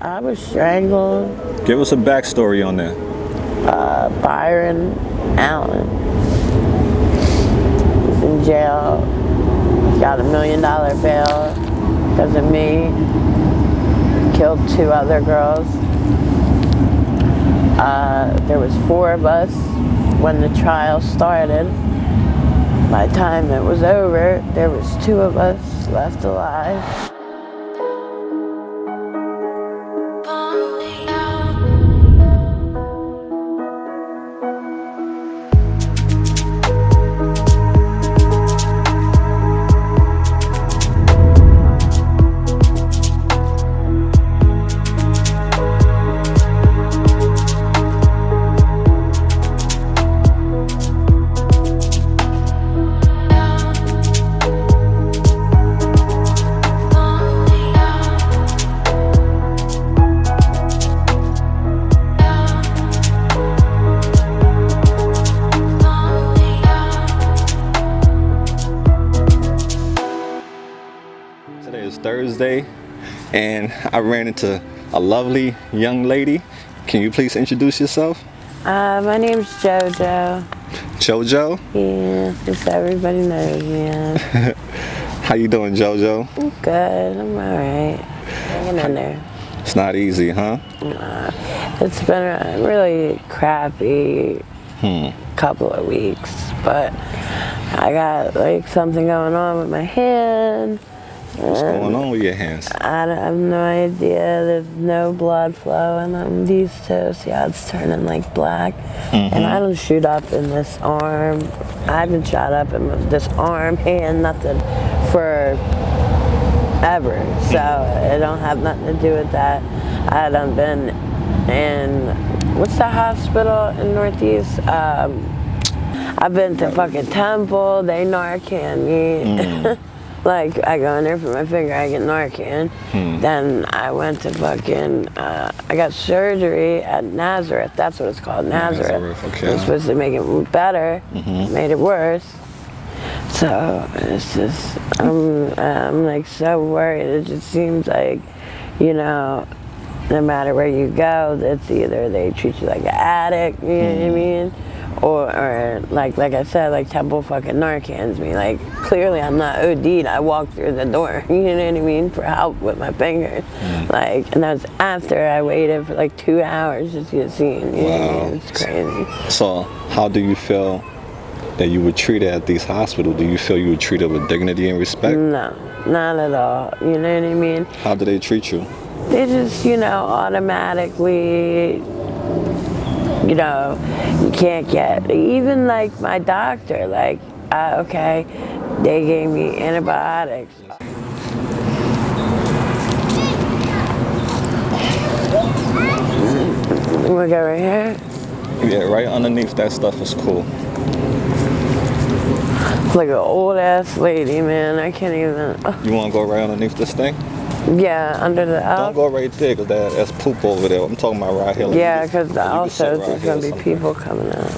I was strangled. Give us a backstory on that. Byron Allen. He's in jail. Got $1 million bail because of me. Killed 2 other girls. There was 4 of us when the trial started. By the time it was over, there was 2 of us left alive. Today is Thursday, and I ran into a lovely young lady. Can you please introduce yourself? My name's JoJo. JoJo? Yeah, just everybody knows me. Yeah. How you doing, JoJo? I'm good. I'm alright. Hanging in there. It's not easy, huh? It's been a really crappy couple of weeks, but I got like something going on with my hand. What's going on with your hands? I have no idea. There's no blood flowing on these two. See how it's turning like black? And I don't shoot up in this arm. I haven't shot up in this arm, hand, nothing for ever. So it don't have nothing to do with that. I done been in, what's the hospital in Northeast? I've been to fucking Temple. They Narcan me. Like, I go in there for my finger, I get Narcan. Then I went to fucking, I got surgery at Nazareth. That's what it's called, Nazareth. Okay. It's supposed to make it better, made it worse. So, it's just, I'm like so worried. It just seems like, you know, no matter where you go, it's either they treat you like an addict, you know what I mean? Or like I said, like Temple fucking Narcans me. Like, clearly I'm not OD'd. I walked through the door, you know what I mean, for help with my fingers. Like, and that was after I waited for like 2 hours just to get seen. You know what I mean? It's crazy. So, how do you feel that you were treated at these hospitals? Do you feel you were treated with dignity and respect? No, not at all. You know what I mean? How do they treat you? They just, you know, automatically, you know, you can't get, even like my doctor, like, okay, they gave me antibiotics. We go right here? Yeah, right underneath that stuff is cool. Like an old ass lady, man, I can't even. You want to go right underneath this thing? Yeah, under the Don't go right there, because that's poop over there. I'm talking about right here. Yeah, because also there's going to be people coming out.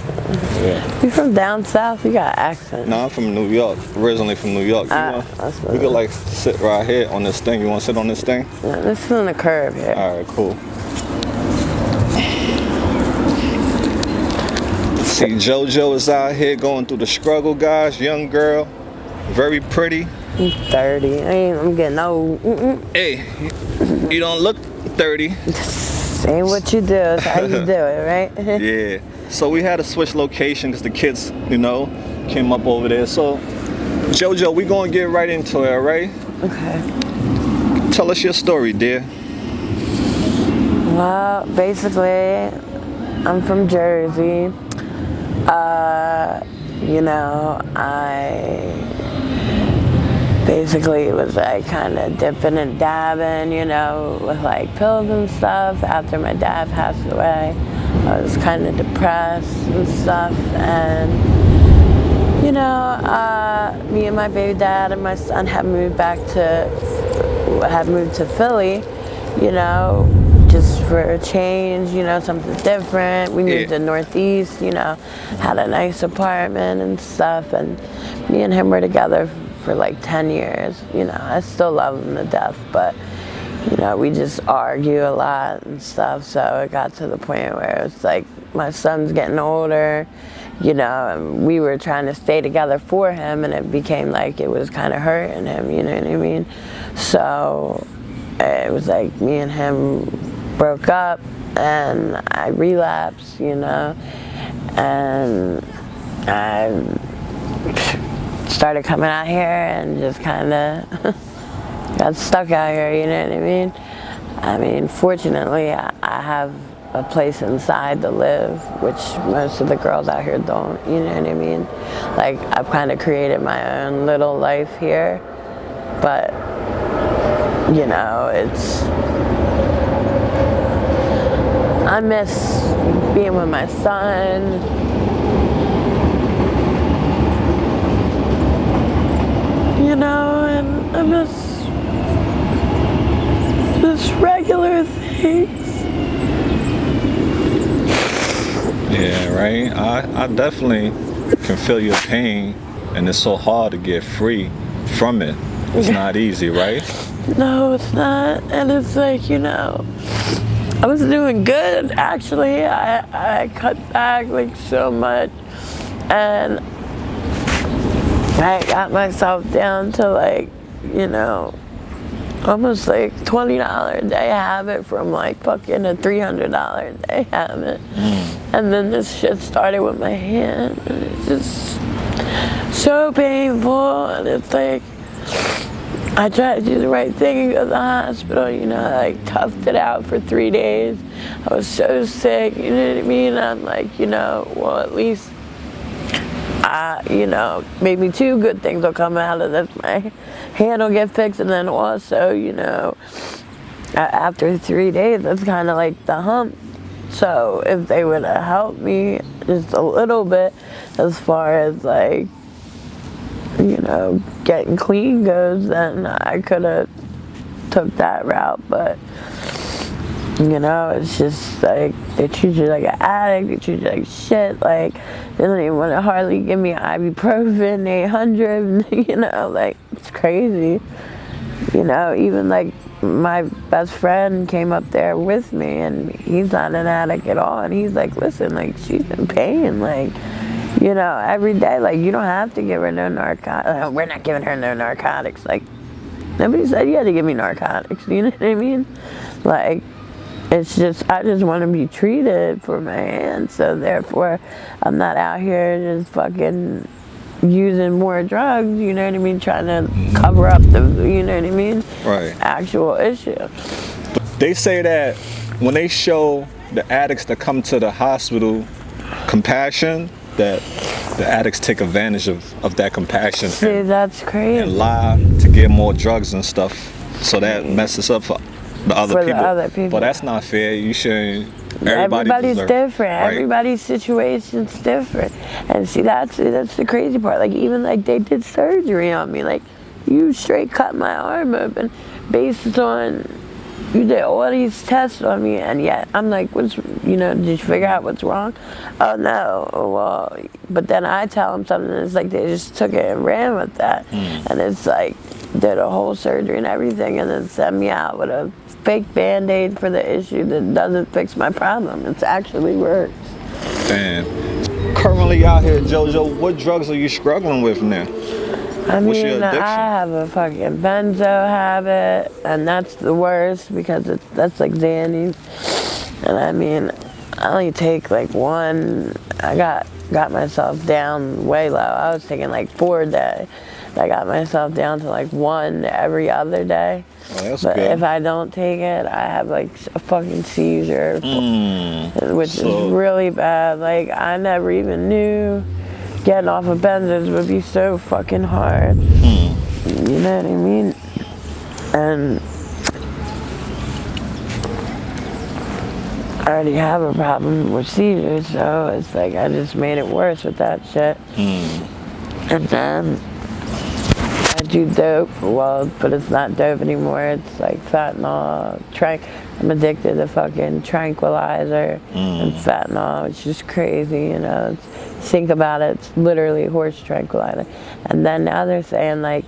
Yeah. You from down south? You got an accent. No, I'm from New York. Originally from New York. We could like sit right here on this thing. You want to sit on this thing? Yeah, this is on the curb here. All right, cool. See, JoJo is out here going through the struggle, guys. Young girl, very pretty. I'm 30. I'm getting old. Hey, you don't look 30. Ain't what you do, it's how you do it, right? Yeah. So we had to switch location because the kids, you know, came up over there. So, JoJo, we gonna get right into it, all right? Okay. Tell us your story, dear. Well, basically, I'm from Jersey. You know, I basically was like kind of dipping and dabbing, you know, with like pills and stuff. After my dad passed away, I was kind of depressed and stuff. And, you know, me and my baby dad and my son have moved to Philly, you know, just for a change, you know, something different. We moved to Northeast, you know, had a nice apartment and stuff, and me and him were together for like 10 years, you know. I still love him to death, but, you know, we just argue a lot and stuff. So it got to the point where it's like my son's getting older, you know, and we were trying to stay together for him, and it became like it was kind of hurting him, you know what I mean? So it was like me and him broke up, and I relapsed, you know, and I started coming out here and just kind of got stuck out here, you know what I mean? I mean, fortunately, I have a place inside to live, which most of the girls out here don't, you know what I mean? Like, I've kind of created my own little life here, but, you know, I miss being with my son. You know, and I miss regular things. Yeah, right. I definitely can feel your pain, and it's so hard to get free from it. It's not easy, right? No, it's not. And it's like, you know, I was doing good, actually. I cut back like so much, and I got myself down to like, you know, almost like $20 a day habit from like fucking a $300 a day habit. And then this shit started with my hand, and it's just so painful. And it's like, I tried to do the right thing and go to the hospital, you know, I like toughed it out for 3 days. I was so sick, you know what I mean? I'm like, you know, well, at least you know, maybe 2 good things will come out of this. My hand will get fixed, and then also, you know, after 3 days, that's kind of like the hump. So if they would have helped me just a little bit as far as like, you know, getting clean goes, then I could have took that route. But, you know, it's just like, they treat you like an addict, they treat you like shit. Like, they don't even want to hardly give me ibuprofen, 800, you know, like, it's crazy. You know, even like my best friend came up there with me, and he's not an addict at all, and he's like, listen, like, she's in pain, like, you know, every day, like, you don't have to give her no narcotics. We're not giving her no narcotics. Like, nobody said you had to give me narcotics, you know what I mean? Like, it's just, I just want to be treated for my hand, so therefore, I'm not out here just fucking using more drugs, you know what I mean, trying to cover up the, you know what I mean, Right. actual issue. They say that when they show the addicts that come to the hospital compassion, that the addicts take advantage of that compassion. See, that's crazy. And lie to get more drugs and stuff, so that messes up for the other people. But that's not fair. You shouldn't. Everybody's different. Right? Everybody's situation's different. And see, that's the crazy part. Like, even like they did surgery on me. Like, you straight cut my arm open based on, you did all these tests on me, and yet I'm like, what's, you know, did you figure out what's wrong? Oh no, well, but then I tell them something, and it's like they just took it and ran with that. And it's like, did a whole surgery and everything, and then sent me out with a fake Band-Aid for the issue that doesn't fix my problem. It's actually worse. Damn. Currently out here, JoJo, what drugs are you struggling with now? I What's your mean, addiction? I have a fucking benzo habit, and that's the worst because that's like Xannies. And I mean, I only take like 1. I got myself down way low. I was taking like 4 a day. I got myself down to like 1 every other day. Oh, that's but good. if I don't take it, I have like a fucking seizure, which is really bad. Like, I never even knew getting off of benzos would be so fucking hard. You know what I mean? And I already have a problem with seizures, so it's like I just made it worse with that shit. And then I I do dope, well, but it's not dope anymore. It's like fentanyl. I'm addicted to fucking tranquilizer and fentanyl. It's just crazy, you know. Think about it. It's literally horse tranquilizer. And then now they're saying like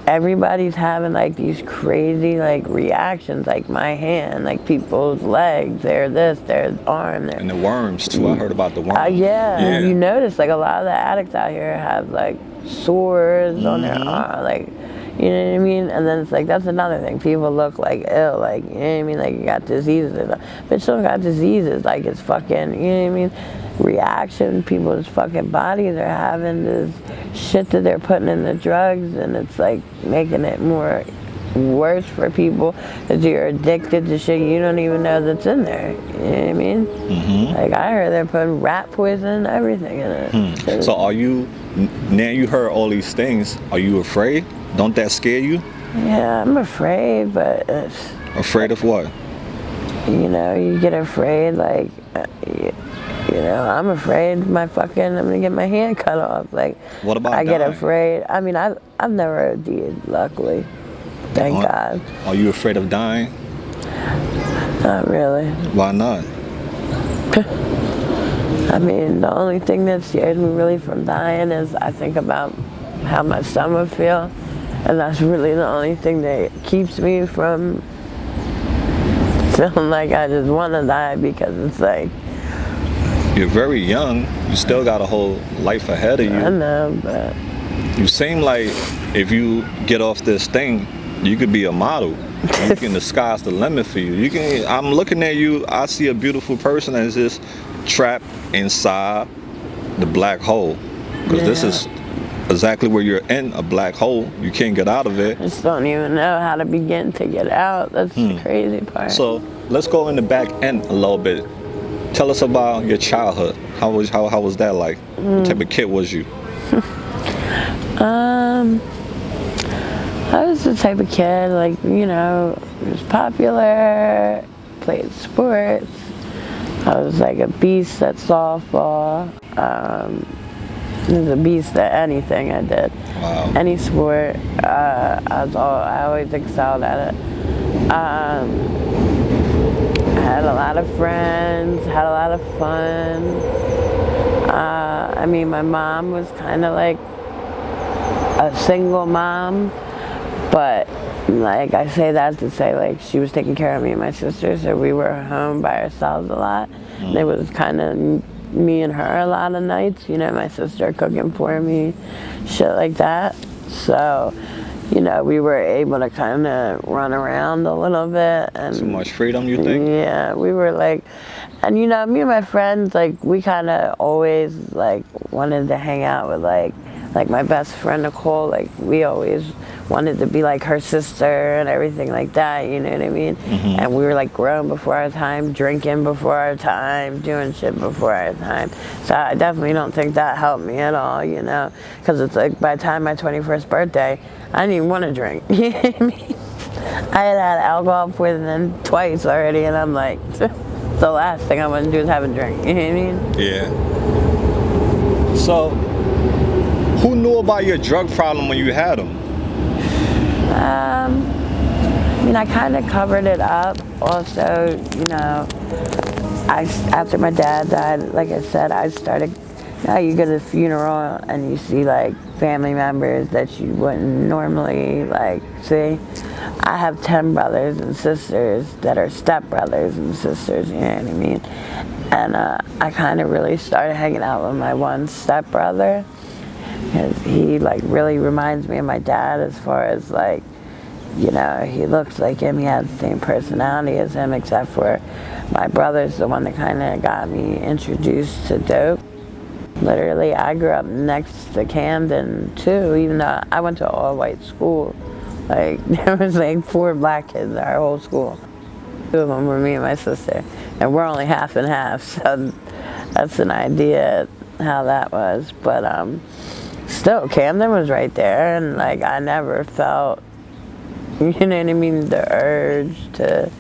everybody's having like these crazy like reactions, like my hand, like people's legs, their this, their arm, their. And the worms too. I heard about the worms. Yeah. You notice like a lot of the addicts out here have like sores on their arm, like, you know what I mean? And then it's like, that's another thing. People look like ill, like, you know what I mean? Like you got diseases. Bitch don't got diseases. Like it's fucking, you know what I mean? Reaction. People's fucking bodies are having this shit that they're putting in the drugs, and it's like making it more worse for people because you're addicted to shit you don't even know that's in there. You know what I mean? Like I heard they're putting rat poison and everything in it. So are you, now you heard all these things, are you afraid? Don't that scare you? Yeah, I'm afraid, but it's... Afraid of what? You know, you get afraid, like, you know, I'm afraid I'm gonna get my hand cut off. Like, what about I dying? get afraid. I mean, I've never OD'd, luckily. Thank God. Are you afraid of dying? Not really. Why not? I mean, the only thing that scares me really from dying is I think about how my son would feel. And that's really the only thing that keeps me from feeling like I just want to die, because it's like... You're very young. You still got a whole life ahead of you. I know, but... You seem like if you get off this thing, you could be a model. You can, the sky's the limit for you. I'm looking at you, I see a beautiful person that's just trapped inside the black hole. Because this is exactly where you're in, a black hole. You can't get out of it. I just don't even know how to begin to get out. That's the crazy part. So let's go in the back end a little bit. Tell us about your childhood. How was that like? What type of kid was you? I was the type of kid, like, you know, was popular, played sports. I was like a beast at softball. I was a beast at anything I did. Wow. Any sport, I always excelled at it. I had a lot of friends, had a lot of fun. I mean, my mom was kind of like a single mom, but like I say that to say, like, she was taking care of me and my sister, so we were home by ourselves a lot. And it was kind of me and her a lot of nights, you know, my sister cooking for me, shit like that. So, you know, we were able to kind of run around a little bit. And too much freedom, you think? Yeah, we were like, and you know, me and my friends, like, we kind of always like wanted to hang out with like my best friend Nicole. Like, we always wanted to be like her sister and everything like that, you know what I mean? And we were like grown before our time, drinking before our time, doing shit before our time. So I definitely don't think that helped me at all, you know? Because it's like by the time my 21st birthday, I didn't even want to drink, you know what I mean? I had alcohol poisoning twice already, and I'm like, the last thing I want to do is have a drink, you know what I mean? Yeah. So, who knew about your drug problem when you had them? I mean, I kind of covered it up. Also, you know, after my dad died, like I said, I started, you know, you go to the funeral and you see like family members that you wouldn't normally like see. I have 10 brothers and sisters that are stepbrothers and sisters, you know what I mean? And I kind of really started hanging out with my one stepbrother, because he like really reminds me of my dad as far as like, you know, he looks like him, he has the same personality as him, except for my brother's the one that kind of got me introduced to dope. Literally, I grew up next to Camden too, even though I went to an all-white school. Like, there was like 4 black kids in our whole school. 2 of them were me and my sister, and we're only half and half, so that's an idea how that was. But still, Camden was right there, and like I never felt, you know what I mean, the urge to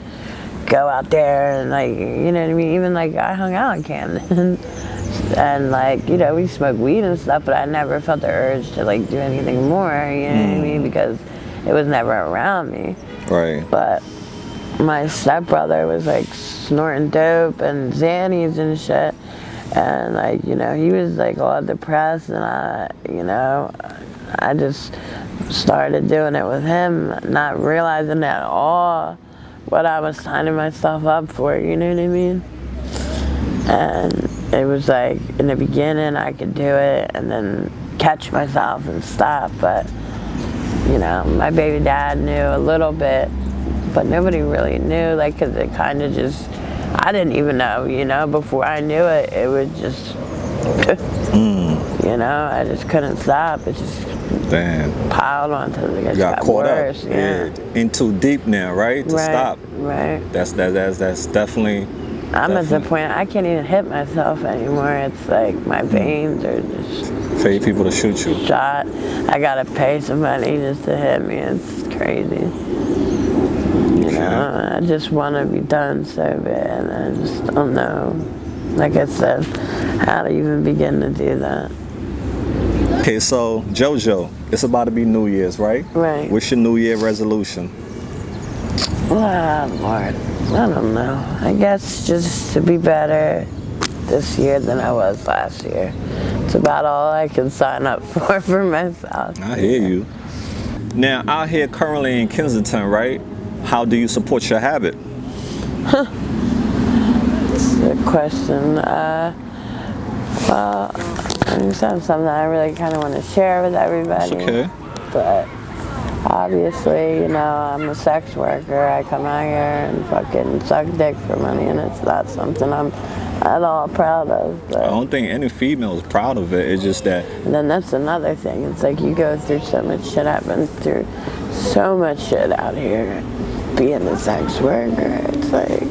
go out there and like, you know what I mean, even like I hung out in Camden. And like, you know, we smoked weed and stuff, but I never felt the urge to like do anything more, you know what I mean? Because it was never around me. Right. But my stepbrother was like snorting dope and Xannies and shit. And like, you know, he was like all depressed, and I just started doing it with him, not realizing at all what I was signing myself up for, you know what I mean? And it was like, in the beginning I could do it and then catch myself and stop, but you know, my baby dad knew a little bit, but nobody really knew, like, cause it kind of just, I didn't even know, you know, before I knew it, it would just, you know, I just couldn't stop. It just piled on until it got caught worse. up. Yeah. In too deep now, right? To stop. Right. That's definitely. I'm at the point I can't even hit myself anymore. It's like my veins are just pay people to shoot you. Shot. I gotta pay somebody just to hit me. It's crazy. You know, I just want to be done so bad. I just don't know, like I said, how to even begin to do that. Okay, so JoJo, it's about to be New Year's, right? Right. What's your New Year resolution? Ah, Lord, I don't know. I guess just to be better this year than I was last year. It's about all I can sign up for myself. I hear you. Now, out here currently in Kensington, right? How do you support your habit? It's a question. Well, it's something I really kind of want to share with everybody. It's okay. But obviously, you know, I'm a sex worker. I come out here and fucking suck dick for money, and it's not something I'm at all proud of. But I don't think any female is proud of it. It's just that. And then that's another thing. It's like you go through so much shit. I've been through so much shit out here being a sex worker. It's like.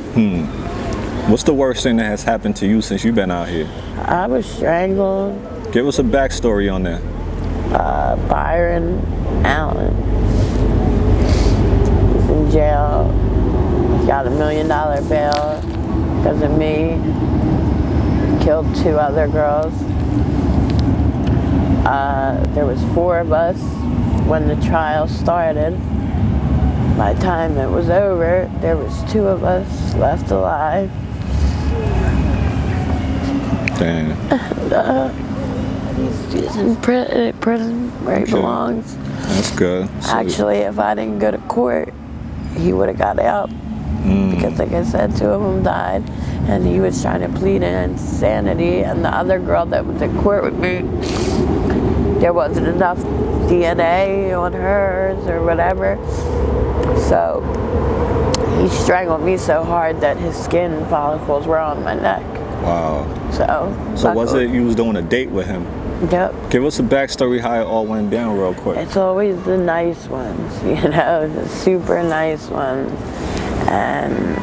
What's the worst thing that has happened to you since you've been out here? I was strangled. Give us a backstory on that. Byron Allen. He's in jail. Got $1 million bail because of me. Killed 2 other girls. There was 4 of us when the trial started. By the time it was over, there was 2 of us left alive. Damn. He's in prison where he belongs. That's good. So actually, if I didn't go to court, he would have got out. Because like I said, 2 of them died, and he was trying to plead insanity, and the other girl that was in court with me, there wasn't enough DNA on hers or whatever. So he strangled me so hard that his skin follicles were on my neck. Wow. So was it you was doing a date with him? Yep. Give us a backstory how it all went down real quick. It's always the nice ones, you know, the super nice ones. And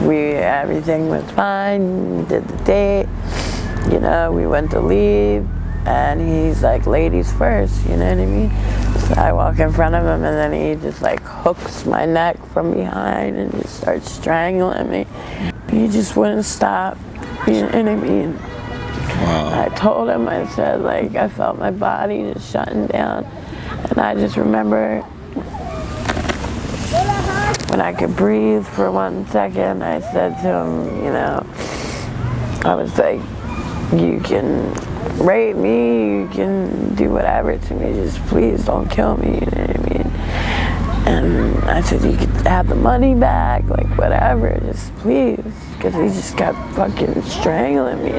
everything was fine. We did the date. You know, we went to leave, and he's like, ladies first, you know what I mean? So I walk in front of him, and then he just like hooks my neck from behind and just starts strangling me. He just wouldn't stop, you know what I mean? Wow. I told him, I said, like, I felt my body just shutting down, and I just remember when I could breathe for 1 second, I said to him, you know, I was like, you can rape me, you can do whatever to me, just please don't kill me, you know what I mean? And I said, you could have the money back, like whatever, just please, because he just kept fucking strangling me.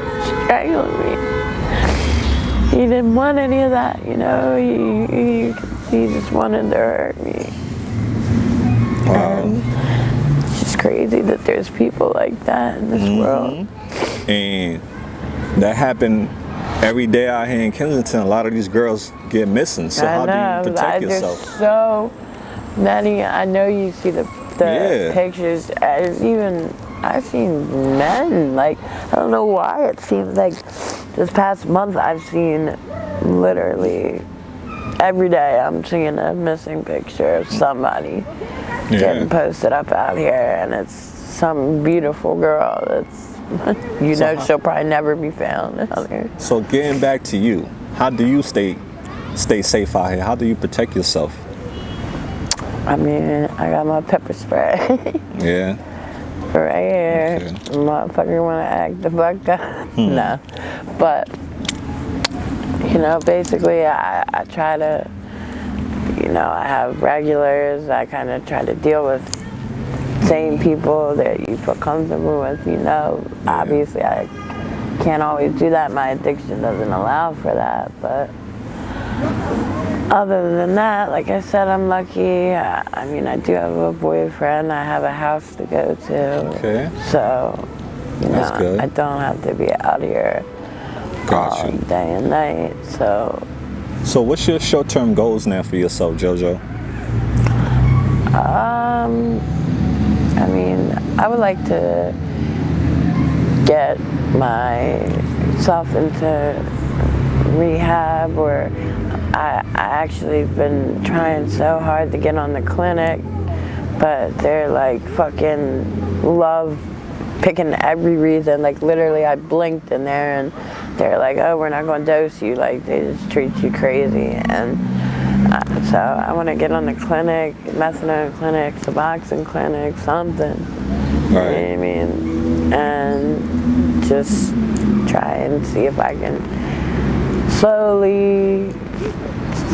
He didn't want any of that, you know, he just wanted to hurt me. Wow. It's just crazy that there's people like that in this world. And that happened every day out here in Kensington. A lot of these girls get missing. So how do you protect yourself? There's so many. I know you see the pictures. I've seen men. Like, I don't know why. It seems like this past month I've seen literally every day I'm seeing a missing picture of somebody getting posted up out here, and it's some beautiful girl that's, she'll probably never be found out here. So getting back to you, how do you stay safe out here? How do you protect yourself? I mean, I got my pepper spray. Yeah. Right here. Okay. Motherfucker wanna act the fuck up. No. But, basically I try to, I have regulars. I kind of try to deal with same people that you feel comfortable with, Obviously I can't always do that. My addiction doesn't allow for that, but other than that, like I said, I'm lucky. I mean, I do have a boyfriend. I have a house to go to. Okay. So, That's good. I don't have to be out here all day and night. So what's your short-term goals now for yourself, JoJo? I mean, I would like to get myself into rehab, or I actually been trying so hard to get on the clinic, but they're like fucking love picking every reason. Like literally I blinked in there and they're like, oh, we're not going to dose you. Like they just treat you crazy. And so I want to get on the clinic, methadone clinic, Suboxone clinic, something. Right. You know what I mean? And just try and see if I can slowly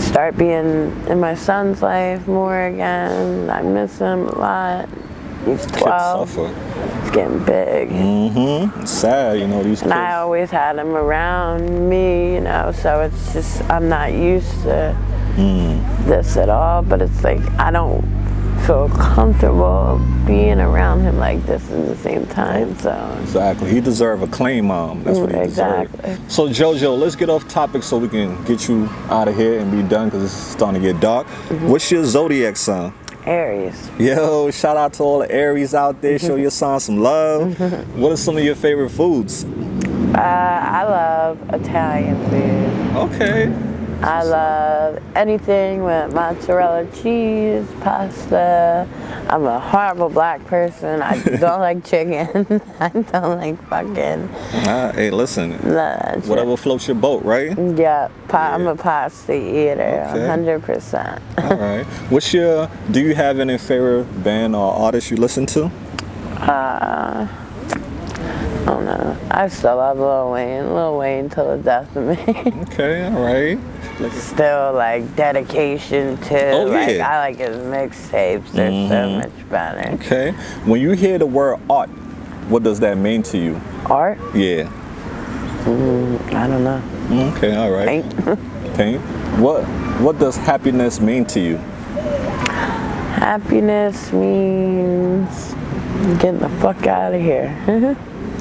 start being in my son's life more again. I miss him a lot. He's 12. He's getting big. Mm-hmm. It's sad, these kids. And I always had him around me, so it's just, I'm not used to this at all, but it's like, I don't feel comfortable being around him like this at the same time, so. Exactly. He deserves a clean mom. That's what he deserves. Exactly. So JoJo, let's get off topic so we can get you out of here and be done because it's starting to get dark. What's your zodiac sign? Aries. Yo, shout out to all the Aries out there. Show your sign some love. What are some of your favorite foods? I love Italian food. Okay. I love anything with mozzarella cheese, pasta. I'm a horrible black person. I don't like chicken. I don't like fucking. Hey, listen. Whatever floats your boat, right? Yeah, I'm a pasta eater. Okay. 100%. All right. Do you have any favorite band or artist you listen to? I don't know. I still love Lil Wayne. Lil Wayne till the death of me. Okay, all right. Still like dedication to. Oh, like yeah. I like his mixtapes. They're so much better. Okay. When you hear the word art, what does that mean to you? Art? Yeah. I don't know. Okay, all right. Paint. Paint. What does happiness mean to you? Happiness means getting the fuck out of here.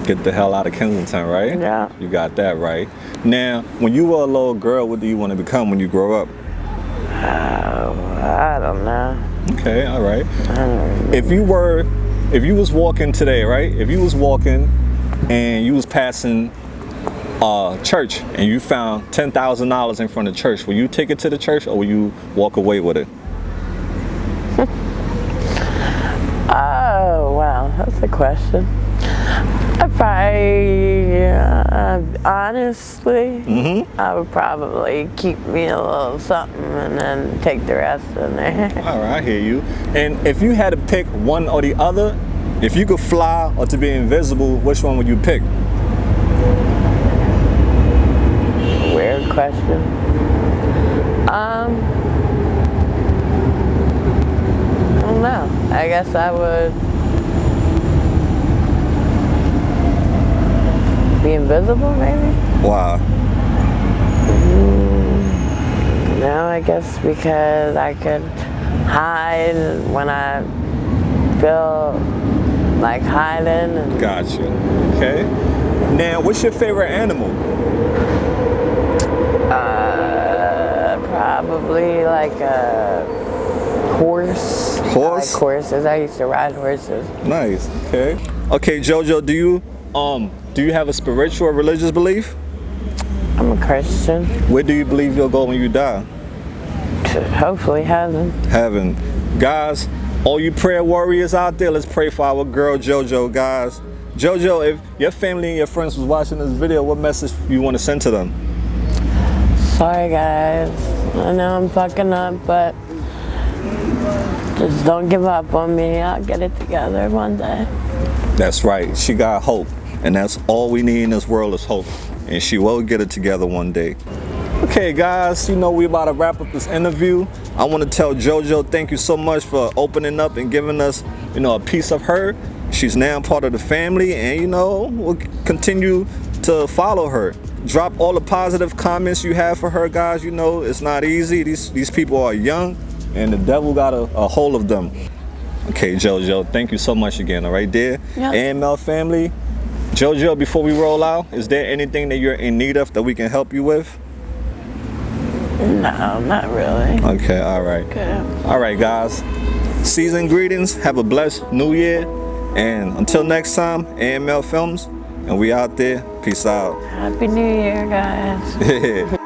Get the hell out of Kensington, right? Yeah. You got that right. Now, when you were a little girl, what do you want to become when you grow up? I don't know. Okay, all right. I don't know. If you was walking today, right? If you was walking and you was passing church and you found $10,000 in front of church, will you take it to the church or will you walk away with it? Oh, wow. That's a question. Honestly, I would probably keep me a little something and then take the rest in there. All right, I hear you. And if you had to pick one or the other, if you could fly or to be invisible, which one would you pick? Weird question. I don't know. I guess I would be invisible, maybe? Wow. No, I guess because I could hide when I feel like hiding. And Gotcha. Okay. Now, what's your favorite animal? Probably like a horse. Horse? I like horses. I used to ride horses. Nice. Okay. Okay, JoJo, do you have a spiritual or religious belief? I'm a Christian. Where do you believe you'll go when you die? Hopefully heaven. Heaven. Guys, All you prayer warriors out there, let's pray for our girl JoJo, guys. JoJo, if your family and your friends was watching this video, what message you want to send to them? Sorry guys, I know I'm fucking up, but just don't give up on me. I'll get it together one day. That's right, she got hope, and that's all we need in this world is hope, and she will get it together one day. Okay guys, you know we about to wrap up this interview. I want to tell JoJo thank you so much for opening up and giving us, you know, a piece of her. She's now part of the family, and you know, we'll continue to follow her. Drop all the positive comments you have for her, guys. You know, it's not easy. These people are young, and the devil got a hold of them. Okay, JoJo, thank you so much again, all right, dear? Yep. AML family. JoJo, before we roll out, is there anything that you're in need of that we can help you with? No, not really. Okay, all right. Okay. All right, guys. Season greetings. Have a blessed new year. And until next time, AML Films, and we out there. Peace out. Happy New Year, guys.